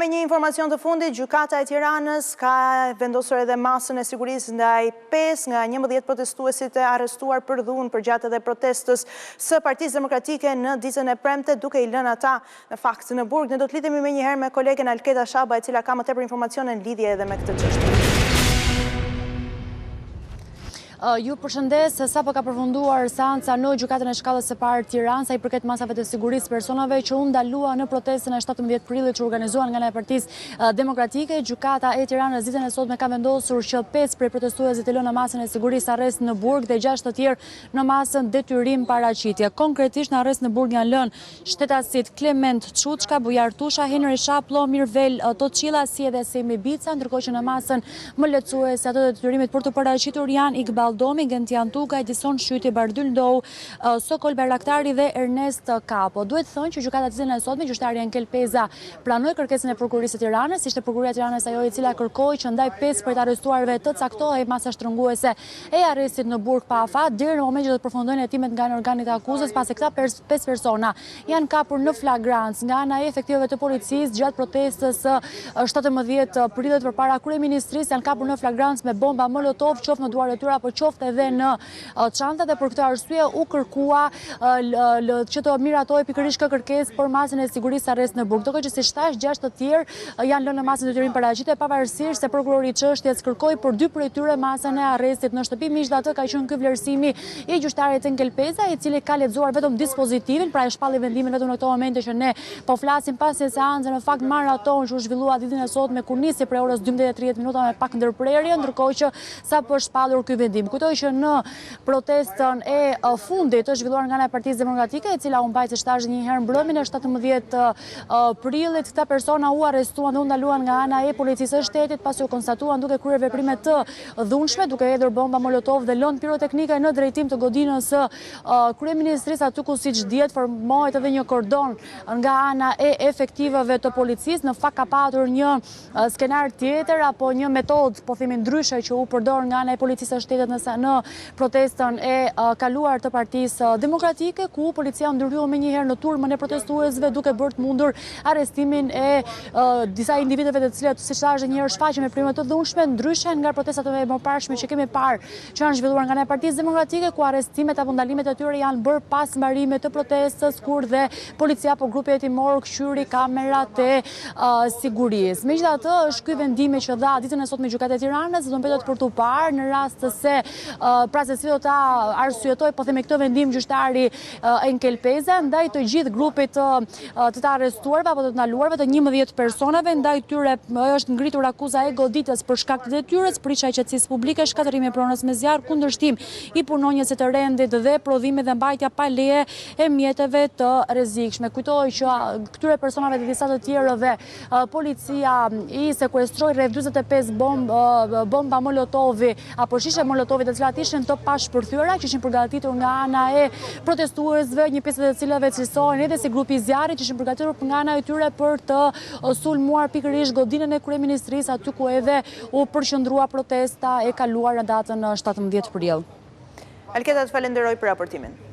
me një informacion të fundit, gjykata e Tiranës ka vendosur edhe masën e sigurisë ndaj 5 nga 11 protestuesit e arrestuar për dhunë përgjatë edhe protestës së Partisë Demokratike në ditën e premte, duke i lënë ata në fakt në burg. Ne do të lidhemi me njëherë me kolegen Alketa Shaba, e cila ka më tepër informacione në lidhje edhe me këtë çështje. Ju përshëndes, sapo ka përfunduar seanca në gjykatën e shkallës së parë Tiranë sa i përket masave të sigurisë personave që u ndalua në protestën e 17 prillit që organizuan nga ana e Partisë Demokratike. Gjykata e Tiranës ditën e sotme ka vendosur që 5 prej protestuesve të lënë në masën e sigurisë arrest në burg dhe 6 të tjerë në masën detyrim paraqitje. Konkretisht në arrest në burg janë lënë shtetasit Klement Çuçka, Bujar Tusha, Henry Shaplo, Mirvel Toçilla si edhe Semi Bica, ndërkohë që në masën më lehtësuese ato të detyrimit për të paraqitur janë Iqbal Domi, Gentian Tuka, Edison Shyti, Bardyl Ndou, Sokol Berlaktari dhe Ernest Kapo. Duhet thënë që gjykata ditën e sotme, gjyqtari Enkel Peza pranoi kërkesën e prokurisë së Tiranës, ishte prokuria e Tiranës ajo e cila kërkoi që ndaj 5 prej të arrestuarve të caktohej masa shtrënguese e arrestit në burg pa afat, deri në moment që do të përfundojnë hetimet nga organit e akuzës, pasi këta 5 persona janë kapur në flagrancë nga ana e efektivëve të policisë gjatë protestës së 17 prillit përpara kryeministrisë, janë kapur në flagrancë me bomba molotov, qoftë në duar e tyre apo qoftë edhe në çanta, dhe për këtë arsye u kërkua që të miratohej pikërisht kërkesë për masën e sigurisë arrest në burg. Duke që si 6 të tjerë janë lënë në masën e detyrim paraqitje, pavarësisht se prokurori i çështjes kërkoi për 2 prej tyre masën e arrestit në shtëpi. Megjithatë ka qenë ky vlerësimi i gjyqtarit Enkel Peza, i cili ka lexuar vetëm dispozitivin, pra e shpalli vendimin vetëm në këto momente që ne po flasim pas seancës, në fakt maraton që u zhvillua ditën e sotme kur nisi prej orës 12:30 me pak ndërprerje, ndërkohë që sapo është shpallur ky vendim. Kujtoj që në protestën e fundit të zhvilluar nga ana e Partisë Demokratike, e cila u mbajti shtazh një herë mbrëmjen e 17 prillit, këta persona u arrestuan dhe u ndaluan nga ana e policisë së shtetit pasi u konstatuan duke kryer veprime të dhunshme, duke hedhur bomba molotov dhe lënë piroteknike në drejtim të godinës së kryeministrisë, aty ku siç dihet formohet edhe një kordon nga ana e efektivëve të policisë. Në fakt ka patur një skenar tjetër apo një metodë, po themi ndryshe, që u përdor nga ana e policisë së shtetit në protestën e kaluar të Partisë Demokratike, ku policia ndrysua me njëherë në turmën e protestuesve duke bërë të mundur arrestimin e disa individëve të cilët, siç thash një herë, shfaqen me veprime të dhunshme, ndryshe nga protestat e mëparshme që kemi parë që janë zhvilluar nga ana e Partisë Demokratike, ku arrestimet apo ndalimet e tyre janë bërë pas mbarimit të protestës, kur dhe policia apo grupi hetimor këshyri kamerat e sigurisë. Megjithatë, është ky vendimi që dha ditën e sotme gjykata e Tiranës, do mbetet për tu parë në rast se pra se si do ta arsyetoj, po themi, këtë vendim gjyqtari Enkel Peza ndaj të gjithë grupit të arrestuarve apo të ndaluarve, të 11 personave, ndaj tyre është ngritur akuza e goditjes për shkak të detyrës, prishja e qetësisë publike, shkatërimi i pronës me zjarr, kundërshtim i punonjësit të rendit dhe prodhimi dhe mbajtja pa leje e mjeteve të rrezikshme. Kujtoj që këtyre personave dhe disa të tjerëve policia i sekuestroi rreth 45 bomba molotovi apo shishe molotovi, të cilat ishin të pashpërthyera, që ishin përgatitur nga ana e protestuesve, një pjesë të cilave cilësohen edhe si grupi i zjarrit, që ishin përgatitur nga ana e tyre për të sulmuar pikërisht godinën e kryeministrisë, aty ku edhe u përqendrua protesta e kaluar në datën 17 prill. Alketa, të falenderoj për raportimin.